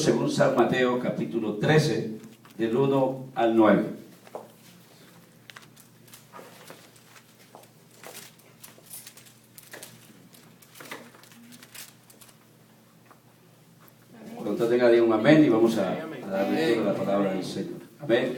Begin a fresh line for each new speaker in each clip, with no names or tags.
según San Mateo capítulo 13, del 1 al 9. Cuando tenga, diga un amén y vamos a darle toda la palabra del Señor. Amén.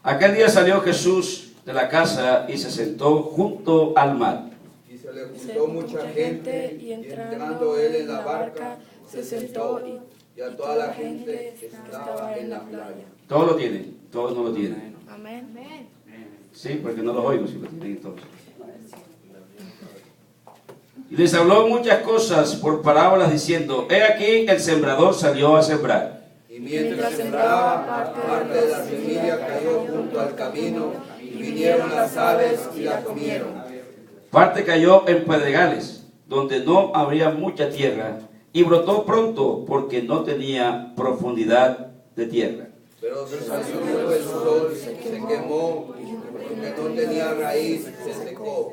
Aquel día salió Jesús de la casa y se sentó junto al mar.
Y se le juntó mucha gente, y entrando él en la barca, se sentó, y a toda la gente que estaba en la playa.
Todos lo tienen, todos no lo tienen.
Amén.
Sí, porque no los oigo si lo tienen todos. Y les habló muchas cosas por parábolas diciendo: he aquí el sembrador salió a sembrar.
Y mientras sembraba, parte de la semilla cayó junto al camino, y vinieron las aves y la comieron.
Parte cayó en pedregales, donde no habría mucha tierra, y brotó pronto, porque no tenía profundidad de tierra.
Pero salió luego el sol, se quemó, y porque no tenía raíz, se secó.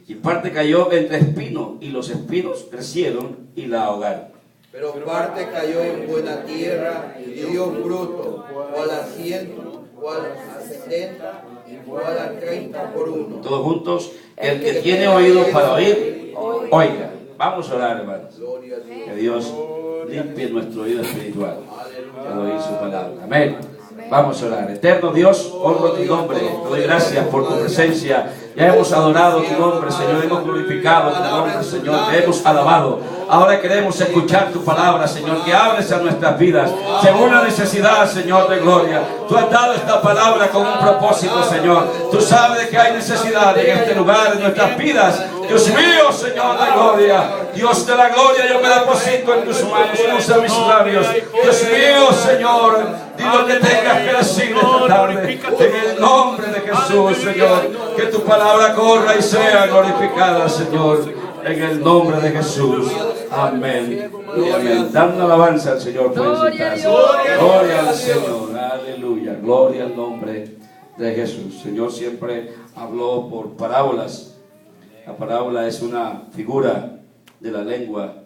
Y parte cayó entre espinos, y los espinos crecieron y la ahogaron.
Pero parte cayó en buena tierra, y dio fruto, cual a 100, cual a 70, y cual a 30 por uno.
Todos juntos, el que tiene oídos para oír, oiga. Vamos a orar, hermanos.
Gloria a Dios.
Que Dios limpie nuestro oído espiritual al oír su palabra. Amén. Vamos a orar. Eterno Dios, honro tu nombre. Te doy gracias por tu presencia. Ya hemos adorado tu nombre, Señor. Hemos glorificado tu nombre, Señor. Te hemos alabado. Ahora queremos escuchar tu palabra, Señor. Que hables a nuestras vidas según la necesidad, Señor, de gloria. Tú has dado esta palabra con un propósito, Señor. Tú sabes que hay necesidad en este lugar, en nuestras vidas. Dios mío, Señor de gloria. Dios de la gloria, yo me deposito en tus manos. Usa mis labios. Dios mío, Señor. Di lo que tengas que decir esta tarde. En el nombre de Jesús, Señor. Que tu palabra corra y sea glorificada, Señor. En el nombre de Jesús. Amén. Y amén. Dan una alabanza al Señor. Pueden sentarse. Gloria al Señor. Aleluya. Gloria al nombre de Jesús. El Señor siempre habló por parábolas. La parábola es una figura de la lengua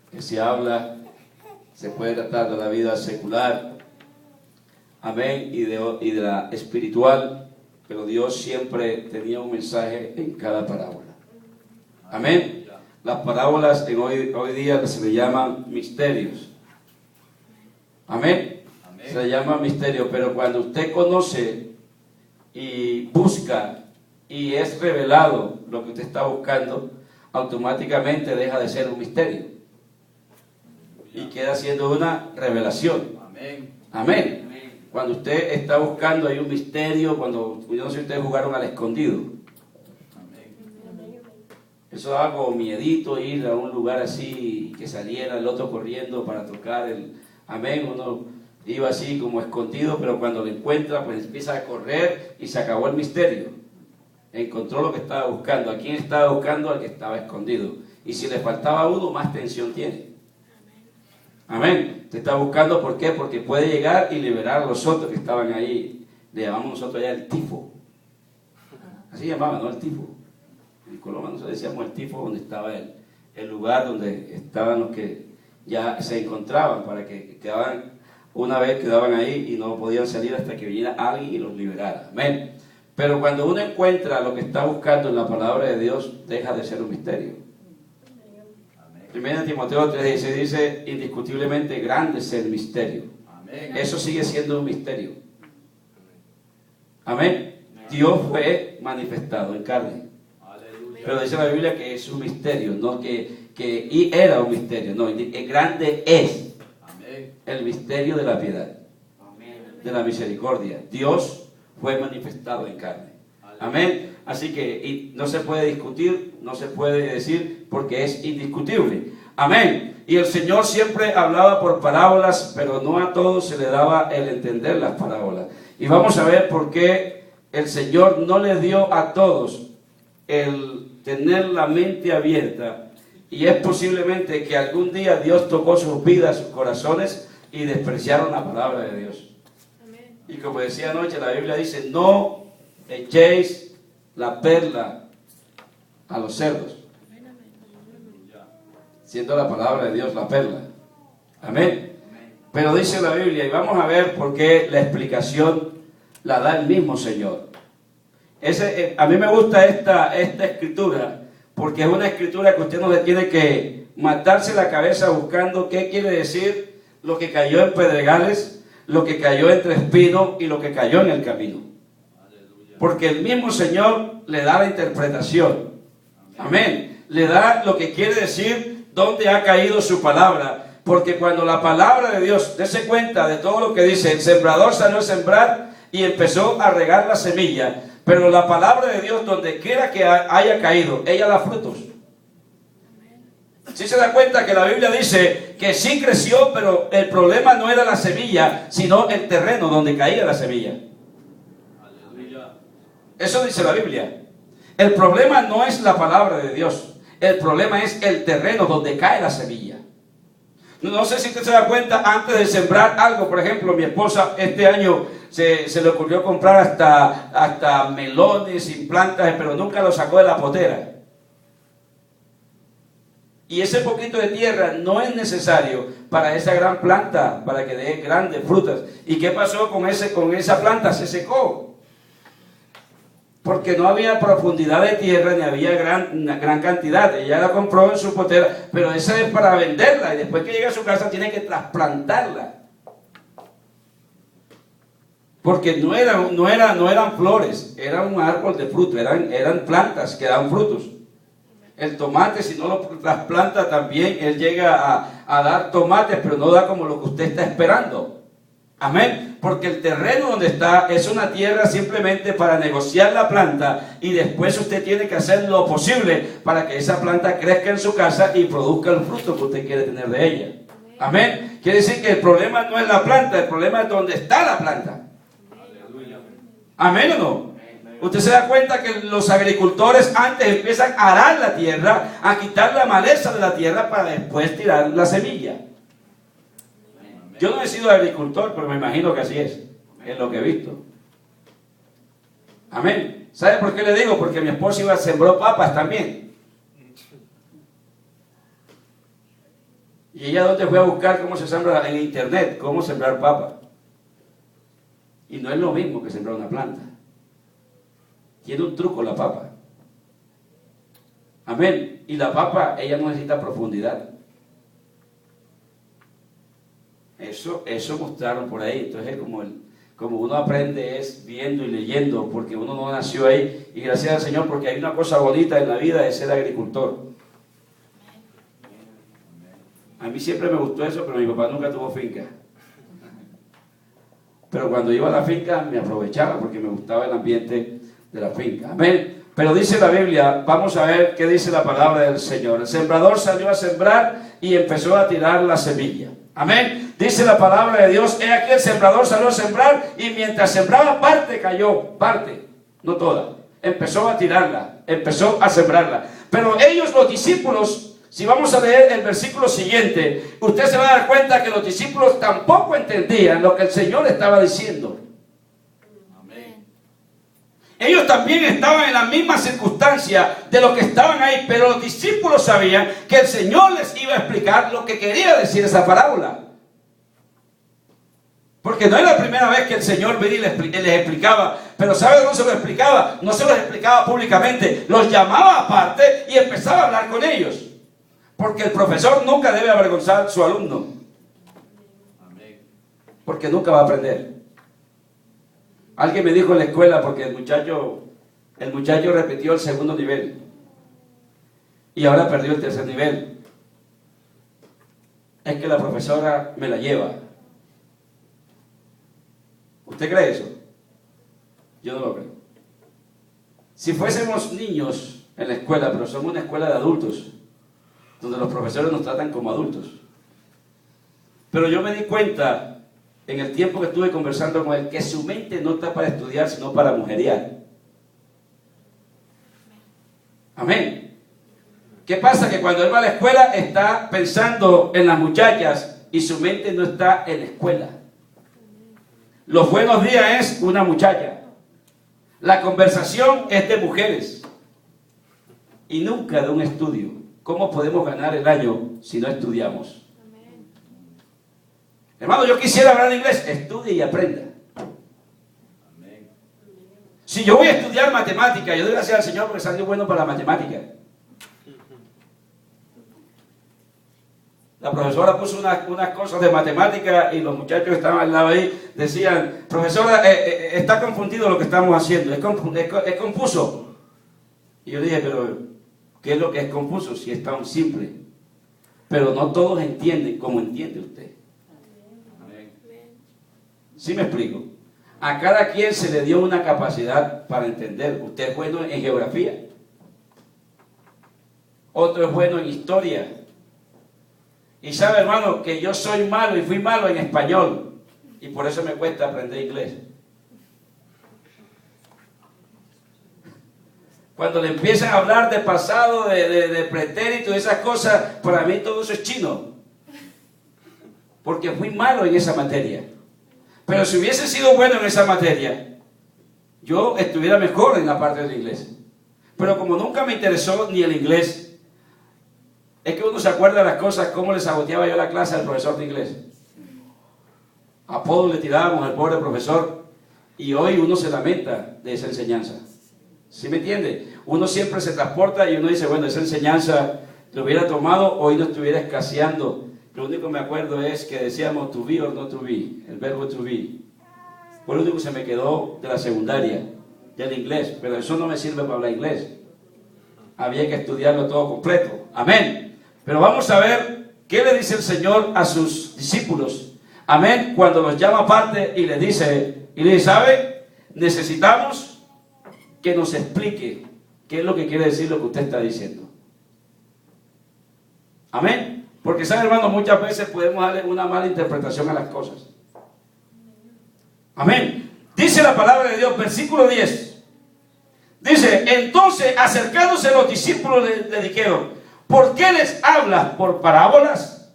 que se habla, se puede tratar de la vida secular, amén, y de la espiritual, pero Dios siempre tenía un mensaje en cada parábola. Amén. Las parábolas en hoy día se le llaman misterios. Amén. Se le llama misterio, pero cuando usted conoce y busca y es revelado lo que usted está buscando, automáticamente deja de ser un misterio y queda siendo una revelación. Amén. Cuando usted está buscando, hay un misterio. Cuando, yo no sé si ustedes jugaron al escondido. Eso daba como miedito ir a un lugar así, que saliera el otro corriendo para tocar el amén. Uno iba así como escondido, pero cuando lo encuentra, pues empieza a correr y se acabó el misterio. Encontró lo que estaba buscando. ¿A quién estaba buscando? Al que estaba escondido. Y si le faltaba uno, más tensión tiene. Amén. Te está buscando, ¿por qué? Porque puede llegar y liberar a los otros que estaban ahí. Le llamamos nosotros allá el tifo. Así llamaban, ¿no? El tifo. En Colombia nosotros decíamos el tifo, donde estaba el lugar donde estaban los que ya se encontraban, para que quedaban, una vez quedaban ahí y no podían salir hasta que viniera alguien y los liberara. Amén. Pero cuando uno encuentra lo que está buscando en la palabra de Dios, deja de ser un misterio. 1 Timoteo 3:16 dice: indiscutiblemente grande es el misterio. Eso sigue siendo un misterio. Amén. Dios fue manifestado en carne. Pero dice la Biblia que es un misterio, no y era un misterio. No, grande es el misterio de la piedad, de la misericordia. Dios fue manifestado en carne. Amén. Así que no se puede discutir, no se puede decir, porque es indiscutible. Amén. Y el Señor siempre hablaba por parábolas, pero no a todos se le daba el entender las parábolas. Y vamos a ver por qué el Señor no les dio a todos el tener la mente abierta. Y es posiblemente que algún día Dios tocó sus vidas, sus corazones, y despreciaron la palabra de Dios. Y como decía anoche, la Biblia dice: no echéis la perla a los cerdos. siendo la palabra de Dios la perla. Amén. Pero dice la Biblia, y vamos a ver por qué la explicación la da el mismo Señor. A mí me gusta esta escritura, porque es una escritura que usted no le tiene que matarse la cabeza buscando qué quiere decir lo que cayó en pedregales, lo que cayó entre espinos y lo que cayó en el camino. Porque el mismo Señor le da la interpretación. Amén. Le da lo que quiere decir dónde ha caído su palabra. Porque cuando la palabra de Dios, dése cuenta de todo lo que dice, el sembrador salió a sembrar y empezó a regar la semilla. Pero la palabra de Dios, donde quiera que haya caído, ella da frutos. Si se da cuenta que la Biblia dice que sí creció, pero el problema no era la semilla, sino el terreno donde caía la semilla. Eso dice la Biblia. El problema no es la palabra de Dios. El problema es el terreno donde cae la semilla. No sé si usted se da cuenta, antes de sembrar algo, por ejemplo, mi esposa este año se le ocurrió comprar hasta melones y plantas, pero nunca lo sacó de la potera. Y ese poquito de tierra no es necesario para esa gran planta, para que dé grandes frutas. ¿Y qué pasó con esa planta? Se secó. Porque no había profundidad de tierra, ni había gran cantidad. Ella la compró en su potera, pero esa es para venderla. Y después que llega a su casa tiene que trasplantarla. Porque no eran flores, era un árbol de fruto, eran plantas que dan frutos. El tomate, si no lo trasplanta también, él llega a dar tomates, pero no da como lo que usted está esperando. Amén. Porque el terreno donde está es una tierra simplemente para negociar la planta, y después usted tiene que hacer lo posible para que esa planta crezca en su casa y produzca el fruto que usted quiere tener de ella. Amén. Quiere decir que el problema no es la planta, el problema es donde está la planta. Amén o no. Usted se da cuenta que los agricultores antes empiezan a arar la tierra, a quitar la maleza de la tierra para después tirar la semilla. Yo no he sido agricultor, pero me imagino que así es lo que he visto. Amén. ¿Sabe por qué le digo? Porque mi esposa sembró papas también. Y ella donde fue a buscar cómo se sembra en internet, cómo sembrar papas. Y no es lo mismo que sembrar una planta. Tiene un truco la papa. Amén. Y la papa, ella no necesita profundidad. Eso mostraron por ahí. Entonces como uno aprende es viendo y leyendo, porque uno no nació ahí. Y gracias al Señor, porque hay una cosa bonita en la vida, es ser agricultor. A mí siempre me gustó eso, pero mi papá nunca tuvo finca. Pero cuando iba a la finca me aprovechaba porque me gustaba el ambiente de la finca. Amén. Pero dice la Biblia, vamos a ver qué dice la palabra del Señor. El sembrador salió a sembrar y empezó a tirar la semilla. Amén. Dice la palabra de Dios, he aquí el sembrador salió a sembrar y mientras sembraba parte cayó, parte, no toda. Empezó a tirarla, empezó a sembrarla. Pero ellos, los discípulos, si vamos a leer el versículo siguiente, usted se va a dar cuenta que los discípulos tampoco entendían lo que el Señor estaba diciendo. Amén. Ellos también estaban en la misma circunstancia de los que estaban ahí, pero los discípulos sabían que el Señor les iba a explicar lo que quería decir esa parábola. Porque no es la primera vez que el Señor venía y les explicaba. Pero ¿sabe dónde se lo explicaba? No se los explicaba públicamente. Los llamaba aparte y empezaba a hablar con ellos. Porque el profesor nunca debe avergonzar a su alumno. Porque nunca va a aprender. Alguien me dijo en la escuela, porque el muchacho repitió el segundo nivel. Y ahora perdió el tercer nivel. Es que la profesora me la lleva. ¿Usted cree eso? Yo no lo creo. Si fuésemos niños en la escuela, pero somos una escuela de adultos, donde los profesores nos tratan como adultos. Pero yo me di cuenta, en el tiempo que estuve conversando con él, que su mente no está para estudiar, sino para mujerear. Amén. ¿Qué pasa? Que cuando él va a la escuela, está pensando en las muchachas y su mente no está en la escuela. Los buenos días es una muchacha. La conversación es de mujeres y nunca de un estudio. ¿cómo podemos ganar el año si no estudiamos? Hermano, yo quisiera hablar inglés. Estudie y aprenda. Si yo voy a estudiar matemática, yo doy gracias al Señor porque salió bueno para la matemática. La profesora puso unas cosas de matemática y los muchachos que estaban al lado ahí decían, profesora, está confundido lo que estamos haciendo, es confuso. Y yo dije, pero ¿qué es lo que es confuso? Si es tan simple. Pero no todos entienden como entiende usted. ¿Sí me explico? A cada quien se le dio una capacidad para entender. Usted es bueno en geografía. Otro es bueno en historia. Y sabe, hermano, que yo soy malo y fui malo en español. Y por eso me cuesta aprender inglés. Cuando le empiezan a hablar de pasado, de pretérito, de esas cosas, para mí todo eso es chino. Porque fui malo en esa materia. Pero si hubiese sido bueno en esa materia, yo estuviera mejor en la parte del inglés. Pero como nunca me interesó ni el inglés, es que uno se acuerda de las cosas, cómo le saboteaba yo la clase al profesor de inglés. Apodos le tirábamos al pobre profesor y hoy uno se lamenta de esa enseñanza. ¿Sí me entiende? Uno siempre se transporta y uno dice, bueno, esa enseñanza lo hubiera tomado, hoy no estuviera escaseando. Lo único que me acuerdo es que decíamos to be or not to be, el verbo to be. Fue lo único que se me quedó de la secundaria, del inglés, pero eso no me sirve para hablar inglés. Había que estudiarlo todo completo. Amén. Pero vamos a ver qué le dice el Señor a sus discípulos. Amén. Cuando los llama aparte y les dice, ¿sabe? Necesitamos que nos explique qué es lo que quiere decir lo que usted está diciendo. Amén. Porque, ¿sabe, hermano? Muchas veces podemos darle una mala interpretación a las cosas. Amén. Dice la palabra de Dios, versículo 10. Dice, entonces acercándose los discípulos le dijeron, ¿por qué les hablas por parábolas?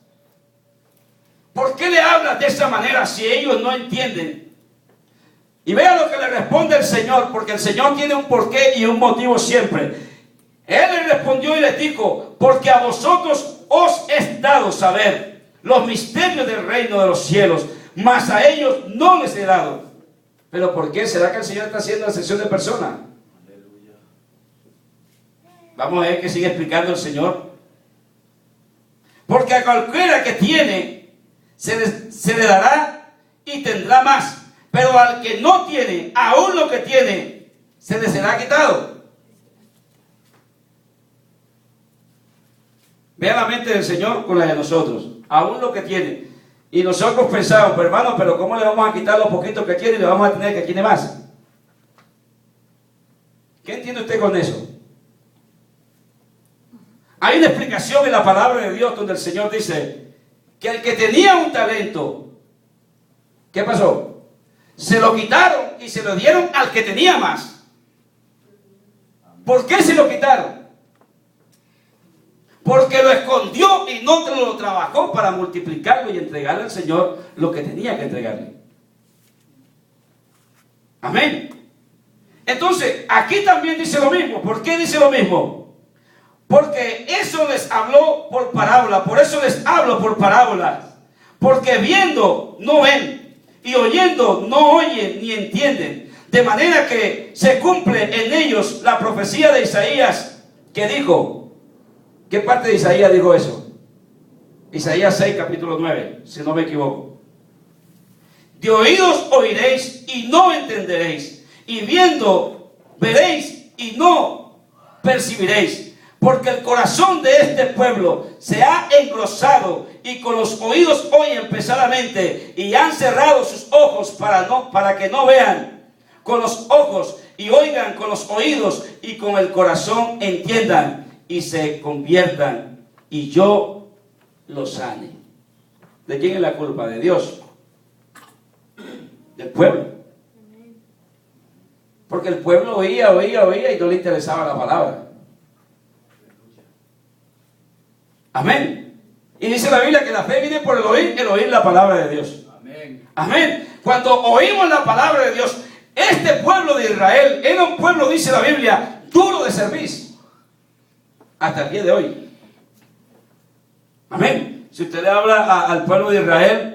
¿Por qué le hablas de esa manera si ellos no entienden? Y vea lo que le responde el Señor, porque el Señor tiene un porqué y un motivo siempre. Él le respondió y les dijo, porque a vosotros os es dado saber los misterios del reino de los cielos, mas a ellos no les he dado. ¿Pero por qué? ¿Será que el Señor está haciendo excepción de personas? Vamos a ver qué sigue explicando el Señor. Porque a cualquiera que tiene, se le dará y tendrá más. Pero al que no tiene, aún lo que tiene, se le será quitado. Vea la mente del Señor con la de nosotros. Aún lo que tiene. Y nosotros pensamos, pero hermano, pero ¿cómo le vamos a quitar lo poquito que tiene y le vamos a tener que tiene más? ¿Qué entiende usted con eso? Hay una explicación en la palabra de Dios donde el Señor dice que el que tenía un talento, ¿qué pasó? Se lo quitaron y se lo dieron al que tenía más. ¿Por qué se lo quitaron? Porque lo escondió y no lo trabajó para multiplicarlo y entregarle al Señor lo que tenía que entregarle. Amén. Entonces, aquí también dice lo mismo. ¿Por qué dice lo mismo? Porque eso les habló por parábola. Por eso les hablo por parábolas. Porque viendo no ven y oyendo no oyen ni entienden. De manera que se cumple en ellos la profecía de Isaías que dijo. ¿Qué parte de Isaías dijo eso? Isaías 6, capítulo 9, si no me equivoco. De oídos oiréis y no entenderéis, y viendo veréis y no percibiréis, porque el corazón de este pueblo se ha engrosado y con los oídos oyen pesadamente y han cerrado sus ojos para que no vean con los ojos y oigan con los oídos y con el corazón entiendan y se conviertan y yo los sane. ¿De quién es la culpa? De Dios. Del pueblo. Porque el pueblo oía y no le interesaba la palabra. Amén. Y dice la Biblia que la fe viene por el oír la palabra de Dios. Amén. Amén. Cuando oímos la palabra de Dios, este pueblo de Israel era un pueblo, dice la Biblia, duro de servicio. Hasta el día de hoy. Amén. Si usted le habla al pueblo de Israel,